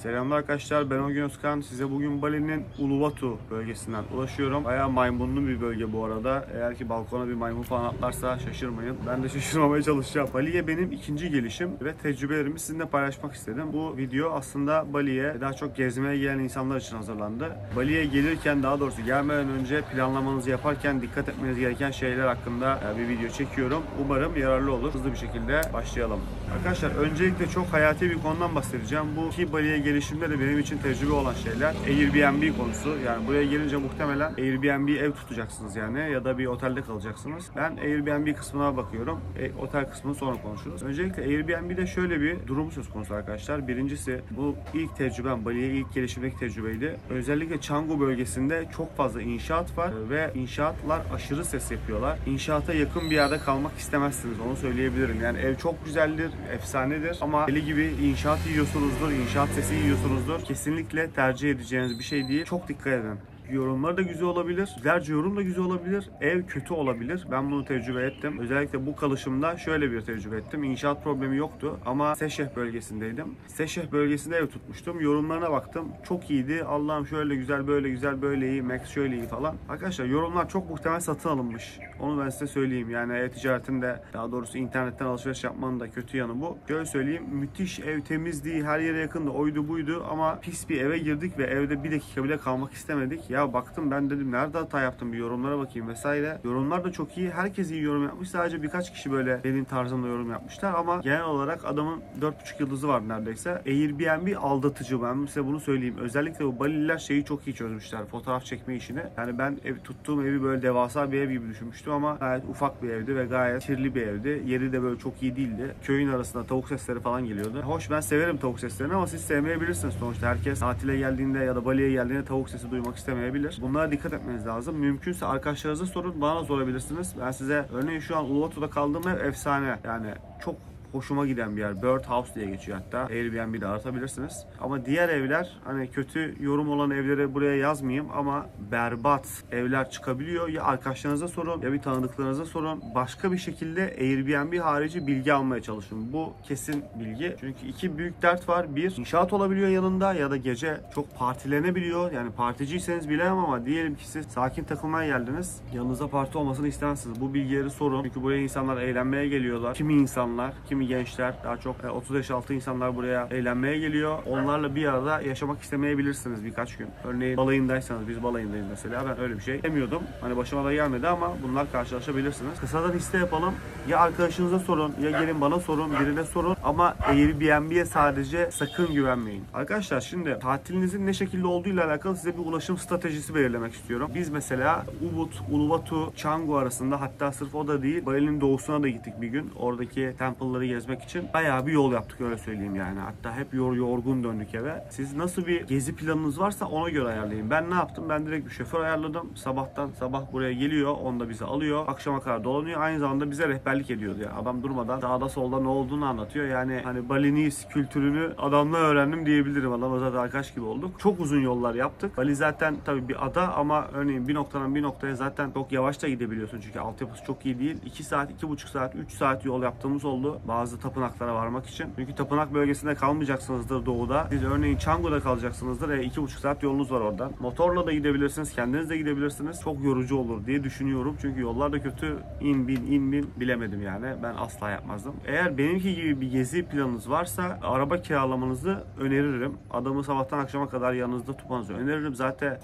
Selamlar arkadaşlar, ben Ogün Özkan. Size bugün Bali'nin Uluwatu bölgesinden ulaşıyorum. Bayağı maymunlu bir bölge bu arada. Eğer ki balkona bir maymun falan atlarsa şaşırmayın. Ben de şaşırmamaya çalışacağım. Bali'ye benim ikinci gelişim ve tecrübelerimi sizinle paylaşmak istedim. Bu video aslında Bali'ye daha çok gezmeye gelen insanlar için hazırlandı. Bali'ye gelirken, daha doğrusu gelmeden önce planlamanızı yaparken dikkat etmeniz gereken şeyler hakkında bir video çekiyorum. Umarım yararlı olur. Hızlı bir şekilde başlayalım. Arkadaşlar, öncelikle çok hayati bir konudan bahsedeceğim. Bu ki Bali'ye gelişimde de benim için tecrübe olan şeyler. Airbnb konusu. Yani buraya gelince muhtemelen Airbnb ev tutacaksınız yani ya da bir otelde kalacaksınız. Ben Airbnb kısmına bakıyorum. Otel kısmını sonra konuşuruz. Öncelikle Airbnb'de şöyle bir durum söz konusu arkadaşlar. Birincisi, bu ilk tecrübem, Bali'ye ilk gelişimdeki tecrübeydi. Özellikle Canggu bölgesinde çok fazla inşaat var ve inşaatlar aşırı ses yapıyorlar. İnşaata yakın bir yerde kalmak istemezsiniz, onu söyleyebilirim. Yani ev çok güzeldir, efsanedir ama deli gibi inşaat yiyorsunuzdur, inşaat sesi yiyorsunuzdur. Kesinlikle tercih edeceğiniz bir şey değil. Çok dikkat edin. Yorumlar da güzel olabilir. Yüzlerce yorum da güzel olabilir. Ev kötü olabilir. Ben bunu tecrübe ettim. Özellikle bu kalışımda şöyle bir tecrübe ettim. İnşaat problemi yoktu ama Seşeh bölgesindeydim. Seşeh bölgesinde ev tutmuştum. Yorumlarına baktım. Çok iyiydi. Allah'ım şöyle güzel, böyle güzel, böyle iyi, Max şöyle iyi falan. Arkadaşlar, yorumlar çok muhtemel satın alınmış. Onu ben size söyleyeyim. Yani e-ticaretinde, daha doğrusu internetten alışveriş yapmanın da kötü yanı bu. Şöyle söyleyeyim. Müthiş ev, temizliği, her yere yakındı. Oydu buydu ama pis bir eve girdik ve evde bir dakika bile kalmak istemedik. Ya baktım, ben dedim nerede hata yaptım, bir yorumlara bakayım vesaire. Yorumlar da çok iyi. Herkes iyi yorum yapmış. Sadece birkaç kişi böyle benim tarzımda yorum yapmışlar ama genel olarak adamın 4,5 yıldızı var neredeyse. Airbnb aldatıcı, ben size bunu söyleyeyim. Özellikle bu Balililer şeyi çok iyi çözmüşler. Fotoğraf çekme işini. Yani ben tuttuğum evi böyle devasa bir ev gibi düşünmüştüm ama gayet ufak bir evdi ve gayet kirli bir evdi. Yeri de böyle çok iyi değildi. Köyün arasında tavuk sesleri falan geliyordu. Hoş, ben severim tavuk seslerini ama siz sevmeyebilirsiniz sonuçta. Herkes tatile geldiğinde ya da Bali'ye geldiğinde tavuk sesi duymak istemeyebilir. Bunlara dikkat etmeniz lazım. Mümkünse arkadaşlarınıza sorun, bana da sorabilirsiniz. Ben size örneğin şu an Uluwatu'da kaldığım ev efsane. Yani çok hoşuma giden bir yer. Bird House diye geçiyor hatta. Airbnb'de aratabilirsiniz. Ama diğer evler, hani kötü yorum olan evleri buraya yazmayayım ama berbat evler çıkabiliyor. Ya arkadaşlarınıza sorun ya bir tanıdıklarınıza sorun. Başka bir şekilde Airbnb harici bilgi almaya çalışın. Bu kesin bilgi. Çünkü iki büyük dert var. Bir, inşaat olabiliyor yanında ya da gece çok partilenebiliyor. Yani particiyseniz bilemem ama diyelim ki siz sakin takılmaya geldiniz. Yanınızda parti olmasını istemezsiniz. Bu bilgileri sorun. Çünkü buraya insanlar eğlenmeye geliyorlar. Kimi insanlar, kimi gençler, daha çok 30 yaş altı insanlar buraya eğlenmeye geliyor. Onlarla bir arada yaşamak istemeyebilirsiniz birkaç gün. Örneğin balayındaysanız, biz balayındayız mesela. Ben öyle bir şey demiyordum. Hani başıma da gelmedi ama bunlar karşılaşabilirsiniz. Kısadan liste yapalım. Ya arkadaşınıza sorun, ya gelin bana sorun, birine sorun. Ama Airbnb'ye sadece sakın güvenmeyin. Arkadaşlar, şimdi tatilinizin ne şekilde olduğuyla alakalı size bir ulaşım stratejisi belirlemek istiyorum. Biz mesela Ubud, Uluwatu, Canggu arasında, hatta sırf o da değil, Bali'nin doğusuna da gittik bir gün. Oradaki temple'ları gezmek için bayağı bir yol yaptık, öyle söyleyeyim yani. Hatta hep yorgun döndük eve. Siz nasıl bir gezi planınız varsa ona göre ayarlayın. Ben ne yaptım? Ben direkt bir şoför ayarladım. Sabah buraya geliyor. Onda bizi alıyor. Akşama kadar dolanıyor. Aynı zamanda bize rehberlik ediyordu ya. Adam durmadan sağda solda ne olduğunu anlatıyor. Yani hani Balinese kültürünü adamla öğrendim diyebilirim. Adamla zaten arkadaş gibi olduk. Çok uzun yollar yaptık. Bali zaten tabii bir ada ama örneğin bir noktadan bir noktaya zaten çok yavaş da gidebiliyorsun. Çünkü altyapısı çok iyi değil. 2 saat, 2,5 saat, 3 saat yol yaptığımız oldu. Bazı tapınaklara varmak için. Çünkü tapınak bölgesinde kalmayacaksınızdır doğuda. Siz örneğin Canggu'da kalacaksınızdır. 2,5 saat yolunuz var oradan. Motorla da gidebilirsiniz. Kendiniz de gidebilirsiniz. Çok yorucu olur diye düşünüyorum. Çünkü yollar da kötü. İn bin bilemedim yani. Ben asla yapmazdım. Eğer benimki gibi bir gezi planınız varsa araba kiralamanızı öneririm. Adamı sabahtan akşama kadar yanınızda tutmanızı öneririm. Zaten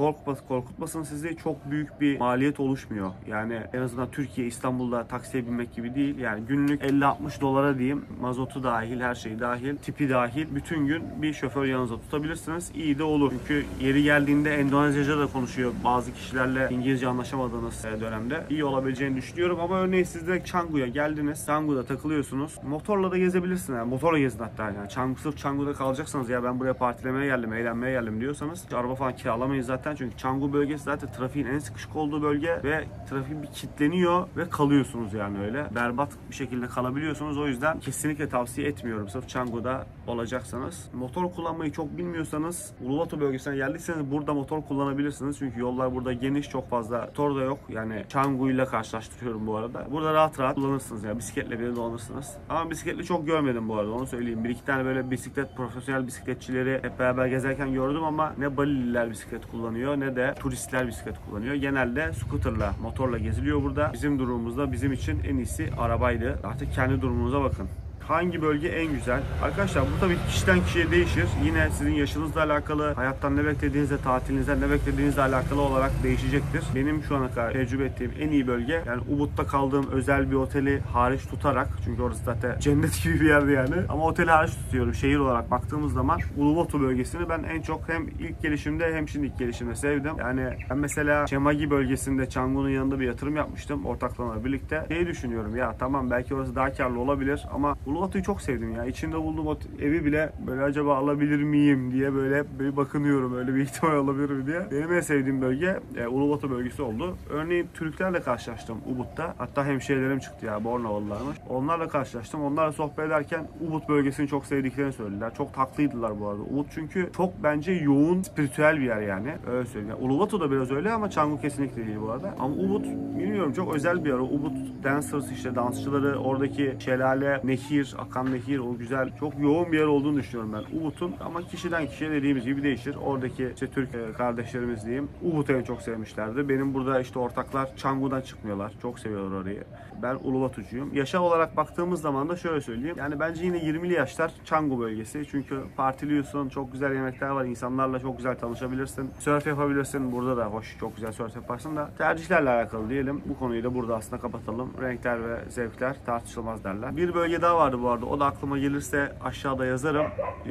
korkutmasın sizi. Çok büyük bir maliyet oluşmuyor. Yani en azından Türkiye, İstanbul'da taksiye binmek gibi değil. Yani günlük 50-60 dolara diyeyim. Mazotu dahil, her şey dahil, tipi dahil bütün gün bir şoför yanınıza tutabilirsiniz. İyi de olur. Çünkü yeri geldiğinde Endonezyaca da konuşuyor bazı kişilerle İngilizce anlaşamadığınız dönemde. İyi olabileceğini düşünüyorum ama örneğin siz de Canggu'ya geldiniz. Canggu'da takılıyorsunuz. Motorla da gezebilirsiniz. Yani motorla gezin hatta yani. Sırf Canggu'da kalacaksanız, ya ben buraya partilemeye geldim, eğlenmeye geldim diyorsanız araba falan kiralamayın zaten. Çünkü Canggu bölgesi zaten trafiğin en sıkışık olduğu bölge ve trafik bir kilitleniyor ve kalıyorsunuz yani öyle. Berbat bir şekilde kalabiliyorsunuz. O yüzden yüzden kesinlikle tavsiye etmiyorum sırf Canggu'da olacaksanız. Motor kullanmayı çok bilmiyorsanız, Uluwatu bölgesine geldiyseniz burada motor kullanabilirsiniz. Çünkü yollar burada geniş, çok fazla motor da yok. Yani Canggu ile karşılaştırıyorum bu arada. Burada rahat rahat kullanırsınız ya. Bisikletle bile dolanırsınız. Ama bisikletli çok görmedim bu arada, onu söyleyeyim. Bir iki tane böyle bisiklet, profesyonel bisikletçileri hep beraber gezerken gördüm ama ne Balililer bisiklet kullanıyor ne de turistler bisiklet kullanıyor. Genelde scooterla, motorla geziliyor burada. Bizim durumumuzda bizim için en iyisi arabaydı. Artık kendi durumunuza bakın. Hangi bölge en güzel? Arkadaşlar bu tabii kişiden kişiye değişir. Yine sizin yaşınızla alakalı, hayattan ne beklediğinizle, tatilinizden ne beklediğinizle alakalı olarak değişecektir. Benim şu ana kadar tecrübe ettiğim en iyi bölge, yani Ubud'da kaldığım özel bir oteli hariç tutarak, çünkü orası zaten cennet gibi bir yerdi yani. Ama oteli hariç tutuyorum. Şehir olarak baktığımız zaman Uluwatu bölgesini ben en çok hem ilk gelişimde hem şimdi ilk gelişimde sevdim. Yani ben mesela Cemagi bölgesinde Canggu'nun yanında bir yatırım yapmıştım ortaklarla birlikte. Şeyi düşünüyorum ya, tamam belki orası daha karlı olabilir ama Uluwatu'yu çok sevdim ya. İçinde bulduğum o evi bile böyle acaba alabilir miyim diye böyle bakınıyorum. Öyle bir ihtimal olabilir mi diye. Benim en sevdiğim bölge Uluwatu bölgesi oldu. Örneğin Türklerle karşılaştım Ubud'da. Hatta hemşehrilerim çıktı ya, Bornovalılarmış. Onlarla karşılaştım. Onlarla sohbet ederken Ubud bölgesini çok sevdiklerini söylediler. Çok tatlıydılar bu arada. Ubud çünkü çok bence yoğun, spiritüel bir yer yani. Öyle söyleyeyim. Yani Uluwatu da biraz öyle ama Canggu kesinlikle değil bu arada. Ama Ubud bilmiyorum, çok özel bir yer. Ubud dancers, işte dansçıları, oradaki şelale, nehir, akan nehir, o güzel, çok yoğun bir yer olduğunu düşünüyorum ben Ubud'un. Ama kişiden kişiye dediğimiz gibi değişir. Oradaki işte Türk kardeşlerimiz diyeyim, Ubud'u en çok sevmişlerdi. Benim burada işte ortaklar Canggu'dan çıkmıyorlar. Çok seviyorlar orayı. Ben Uluwatu'cuyum. Yaşa olarak baktığımız zaman da şöyle söyleyeyim. Yani bence yine 20'li yaşlar Canggu bölgesi. Çünkü partiliyorsun, çok güzel yemekler var, insanlarla çok güzel tanışabilirsin. Surf yapabilirsin. Burada da hoş, çok güzel surf yaparsın da. Tercihlerle alakalı diyelim. Bu konuyu da burada aslında kapatalım. Renkler ve zevkler tartışılmaz derler. Bir bölge daha vardı bu arada. O da aklıma gelirse aşağıda yazarım.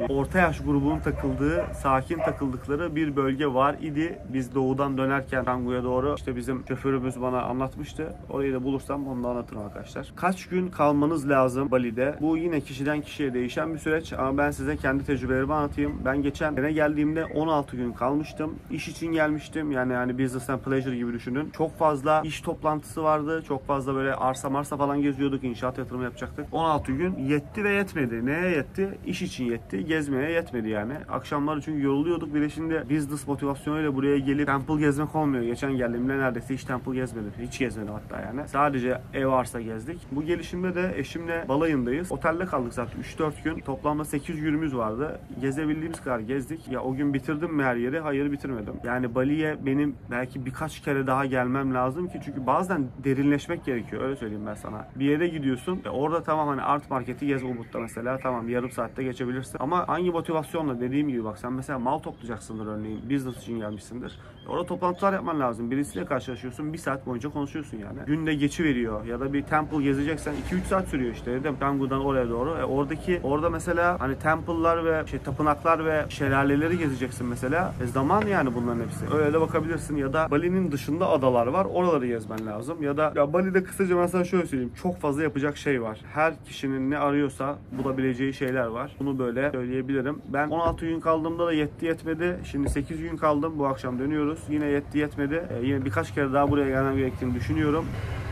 Orta yaş grubunun takıldığı, sakin takıldıkları bir bölge var idi. Biz doğudan dönerken Canggu'ya doğru, işte bizim şoförümüz bana anlatmıştı. Orayı da bulursam onu da anlatırım arkadaşlar. Kaç gün kalmanız lazım Bali'de? Bu yine kişiden kişiye değişen bir süreç ama ben size kendi tecrübelerimi anlatayım. Ben geçen sene geldiğimde 16 gün kalmıştım. İş için gelmiştim. Yani business and pleasure gibi düşünün. Çok fazla iş toplantısı vardı. Çok fazla böyle arsa marsa falan geziyorduk. İnşaat yatırımı yapacaktık. 16 gün yetti ve yetmedi. Neye yetti? İş için yetti. Gezmeye yetmedi yani. Akşamları çünkü yoruluyorduk. Bir de şimdi business motivasyonuyla buraya gelip temple gezmek olmuyor. Geçen geldiğimde neredeyse hiç temple gezmedim. Hiç gezmedim hatta yani. Sadece ev arsa gezdik. Bu gelişimde de eşimle balayındayız. Otelde kaldık zaten 3-4 gün. Toplamda 8 günümüz vardı. Gezebildiğimiz kadar gezdik. Ya o gün bitirdim mi her yeri? Hayır, bitirmedim. Yani Bali'ye benim belki birkaç kere daha gelmem lazım ki, çünkü bazen derinleşmek gerekiyor. Öyle söyleyeyim ben sana. Bir yere gidiyorsun. Orada tamam, hani art marketi gez Ubud'da mesela. Tamam, yarım saatte geçebilirsin. Ama hangi motivasyonla, dediğim gibi bak, sen mesela mal toplayacaksındır örneğin. Business için gelmişsindir. Orada toplantılar yapman lazım. Birisiyle karşılaşıyorsun. 1 saat boyunca konuşuyorsun yani. Günde geçiveriyor. Ya da bir temple gezeceksen 2-3 saat sürüyor işte. Dedim Canggu'dan oraya doğru. Orada mesela hani temple'lar ve tapınaklar ve şelaleleri gezeceksin mesela. Zaman yani bunların hepsi. Öyle de bakabilirsin. Ya da Bali'nin dışında adalar var. Oraları gezmen lazım. Ya da Bali'de kısaca mesela şöyle söyleyeyim. Çok fazla yapacak şey var. Her kişinin ne arıyorsa bulabileceği şeyler var. Bunu böyle söyleyebilirim. Ben 16 gün kaldığımda da yetti yetmedi. Şimdi 8 gün kaldım. Bu akşam dönüyoruz. Yine yetti yetmedi. Yine birkaç kere daha buraya gelmem gerektiğini düşünüyorum.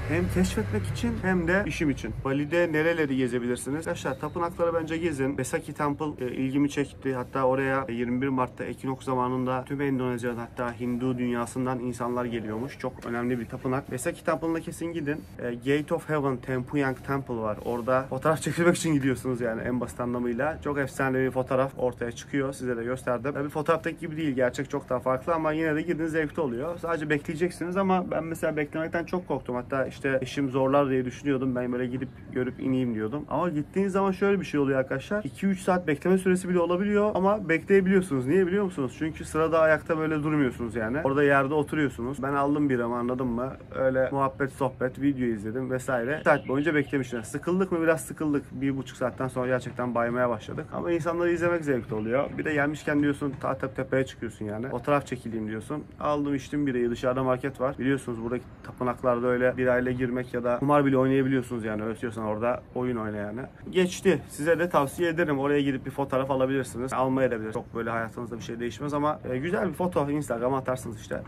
Hem keşfetmek için hem de işim için. Bali'de nereleri gezebilirsiniz? Arkadaşlar tapınakları bence gezin. Besaki Temple ilgimi çekti. Hatta oraya 21 Mart'ta Ekinoks zamanında tüm Endonezya'dan, hatta Hindu dünyasından insanlar geliyormuş. Çok önemli bir tapınak. Besaki Temple'ına kesin gidin. Gate of Heaven, Tempuyang Temple var. Orada fotoğraf çekilmek için gidiyorsunuz yani en basit anlamıyla. Çok efsane bir fotoğraf ortaya çıkıyor. Size de gösterdim. Tabii fotoğraftaki gibi değil. Gerçek çok daha farklı ama yine de gidin, zevkli oluyor. Sadece bekleyeceksiniz ama ben mesela beklemekten çok korktum. Hatta işte eşim zorlar diye düşünüyordum. Ben böyle gidip görüp ineyim diyordum. Ama gittiğiniz zaman şöyle bir şey oluyor arkadaşlar. 2-3 saat bekleme süresi bile olabiliyor ama bekleyebiliyorsunuz. Niye biliyor musunuz? Çünkü sırada ayakta böyle durmuyorsunuz yani. Orada yerde oturuyorsunuz. Ben aldım bir ama, anladın mı? Öyle muhabbet, sohbet, video izledim vesaire. 1 saat boyunca beklemişler. Sıkıldık mı? Biraz sıkıldık. 1,5 saatten sonra gerçekten baymaya başladık. Ama insanları izlemek zevkli oluyor. Bir de gelmişken diyorsun tepeye çıkıyorsun yani. Fotoğraf çekileyim diyorsun. Aldım içtim birayı. Dışarıda market var. Biliyorsunuz buradaki tapınaklarda öyle birayla Bale girmek ya da kumar bile oynayabiliyorsunuz yani. Öyle istiyorsan orada oyun oyna yani. Geçti. Size de tavsiye ederim. Oraya gidip bir fotoğraf alabilirsiniz. Almayabilirsiniz. Çok böyle hayatınızda bir şey değişmez ama güzel bir foto Instagram'a atarsınız işte.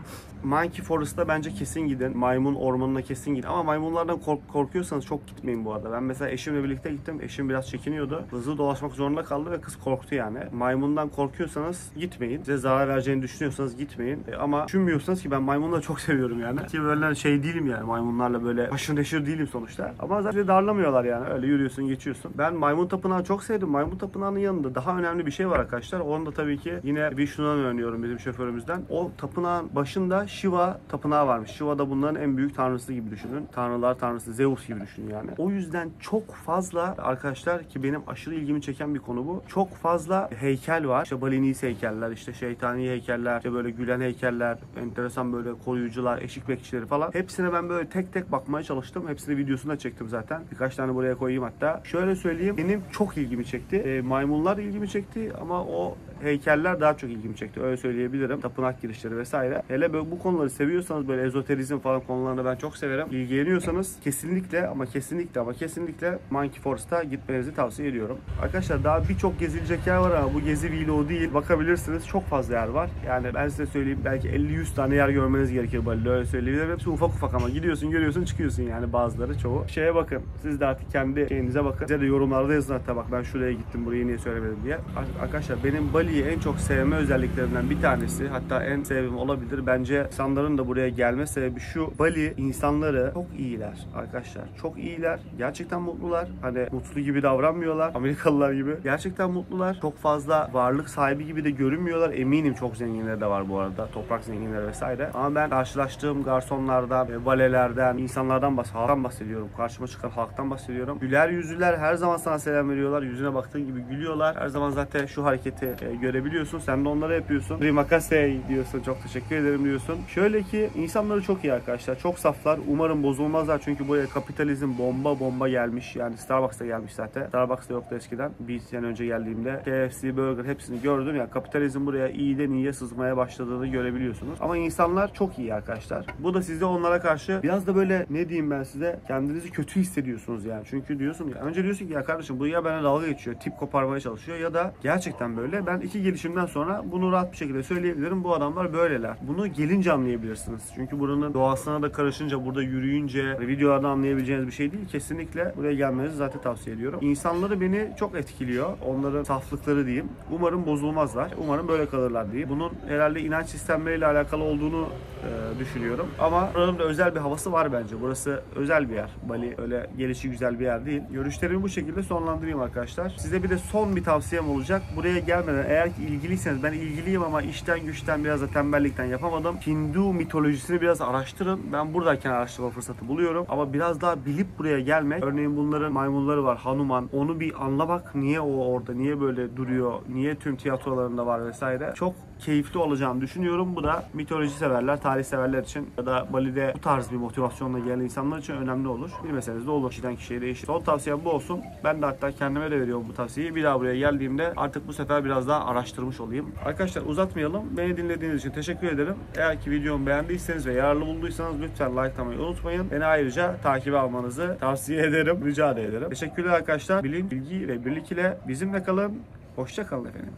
Monkey Forest'a bence kesin gidin. Maymun ormanına kesin gidin. Ama maymunlardan korkuyorsanız çok gitmeyin bu arada. Ben mesela eşimle birlikte gittim. Eşim biraz çekiniyordu. Hızlı dolaşmak zorunda kaldı ve kız korktu yani. Maymundan korkuyorsanız gitmeyin. Size zarar vereceğini düşünüyorsanız gitmeyin. Ama düşünmüyorsanız ki ben maymunları çok seviyorum yani. Ki böyle şey değilim yani. Maymunlarla böyle haşır neşir değilim sonuçta. Ama zaten darlamıyorlar yani. Öyle yürüyorsun, geçiyorsun. Ben maymun tapınağı çok sevdim. Maymun tapınağının yanında daha önemli bir şey var arkadaşlar. Onu da tabii ki yine Vishnu'dan öğreniyorum, bizim şoförümüzden. O tapınağın başında Shiva tapınağı varmış. Shiva da bunların en büyük tanrısı gibi düşünün. Tanrılar tanrısı Zeus gibi düşünün yani. O yüzden çok fazla arkadaşlar, ki benim aşırı ilgimi çeken bir konu bu. Çok fazla heykel var. İşte Balinese heykeller, işte şeytani heykeller, işte böyle gülen heykeller, enteresan böyle koruyucular, eşik bekçileri falan. Hepsine ben böyle tek tek bakmaya çalıştım. Hepsini videosunu da çektim zaten. Birkaç tane buraya koyayım hatta. Şöyle söyleyeyim, benim çok ilgimi çekti. Maymunlar ilgimi çekti ama o heykeller daha çok ilgimi çekti. Öyle söyleyebilirim. Tapınak girişleri vesaire. Hele böyle bu konuları seviyorsanız, böyle ezoterizm falan konularını ben çok severim. İlgileniyorsanız kesinlikle ama kesinlikle Monkey Forest'a gitmenizi tavsiye ediyorum. Arkadaşlar daha birçok gezilecek yer var ama bu gezi vlogu değil. Bakabilirsiniz. Çok fazla yer var. Yani ben size söyleyeyim, belki 50-100 tane yer görmeniz gerekir Bali'de. Öyle söyleyebilirim. Hepsi ufak ama gidiyorsun, görüyorsun, çıkıyorsun yani, bazıları, çoğu. Şeye bakın. Siz de artık kendi şeyinize bakın. Size de yorumlarda yazın hatta, bak ben şuraya gittim, burayı niye söylemedim diye. Arkadaşlar benim Bali'yi en çok sevme özelliklerinden bir tanesi, hatta en sevdiğim olabilir. Bence insanların da buraya gelme sebebi şu: Bali insanları çok iyiler arkadaşlar. Çok iyiler. Gerçekten mutlular. Hani mutlu gibi davranmıyorlar. Amerikalılar gibi. Gerçekten mutlular. Çok fazla varlık sahibi gibi de görünmüyorlar. Eminim çok zenginleri de var bu arada. Toprak zenginleri vesaire. Ama ben karşılaştığım garsonlardan, valelerden, insanlardan halktan bahsediyorum. Karşıma çıkan halktan bahsediyorum. Güler yüzlüler. Her zaman sana selam veriyorlar. Yüzüne baktığın gibi gülüyorlar. Her zaman zaten şu hareketi görebiliyorsun. Sen de onlara yapıyorsun. Rimakase diyorsun. Çok teşekkür ederim diyorsun. Şöyle ki insanları çok iyi arkadaşlar. Çok saflar. Umarım bozulmazlar. Çünkü buraya kapitalizm bomba gelmiş. Yani Starbucks'ta gelmiş zaten. Starbucks'ta yoktu eskiden. Bir sene önce geldiğimde KFC, Burger hepsini gördüm. Yani kapitalizm buraya iyiden iyiye sızmaya başladığını görebiliyorsunuz. Ama insanlar çok iyi arkadaşlar. Bu da size onlara karşı biraz da böyle, ne diyeyim ben size, kendinizi kötü hissediyorsunuz yani. Çünkü diyorsun ya, önce diyorsun ki ya kardeşim bu ya bana dalga geçiyor, tip koparmaya çalışıyor ya da gerçekten böyle. Ben iki gelişimden sonra bunu rahat bir şekilde söyleyebilirim. Bu adamlar böyleler. Bunu gelince anlayabilirsiniz. Çünkü buranın doğasına da karışınca, burada yürüyünce videolarda anlayabileceğiniz bir şey değil. Kesinlikle buraya gelmenizi zaten tavsiye ediyorum. İnsanları beni çok etkiliyor. Onların saflıkları diyeyim. Umarım bozulmazlar. Umarım böyle kalırlar diyeyim. Bunun herhalde inanç sistemleriyle alakalı olduğunu düşünüyorum. Ama buranın da özel bir havası var bence. Burası özel bir yer. Bali öyle gelişi güzel bir yer değil. Görüşlerimi bu şekilde sonlandırayım arkadaşlar. Size bir de son bir tavsiyem olacak. Buraya gelmeden, eğer ki ilgiliyseniz, ben ilgiliyim ama işten güçten biraz da tembellikten yapamadım. Hindu mitolojisini biraz araştırın. Ben buradayken araştırma fırsatı buluyorum. Ama biraz daha bilip buraya gelmek. Örneğin bunların maymunları var. Hanuman. Onu bir anla bak. Niye o orada? Niye böyle duruyor? Niye tüm tiyatrolarında var vesaire? Çok keyifli olacağını düşünüyorum. Bu da mitoloji severler, tarih severler için ya da Bali'de bu tarz bir motivasyonla gelen insanlar için önemli olur. Bilmeseniz de olur. Kişiden kişiye değişir. Son tavsiyem bu olsun. Ben de hatta kendime de veriyorum bu tavsiyeyi. Bir daha buraya geldiğimde artık bu sefer biraz daha araştırmış olayım. Arkadaşlar uzatmayalım. Beni dinlediğiniz için teşekkür ederim. Eğer ki videomu beğendiyseniz ve yararlı bulduysanız lütfen likelamayı unutmayın. Beni ayrıca takibe almanızı tavsiye ederim. Rica ederim. Teşekkürler arkadaşlar. Bilim, bilgi ve birlik ile bizimle kalın. Hoşça kalın efendim.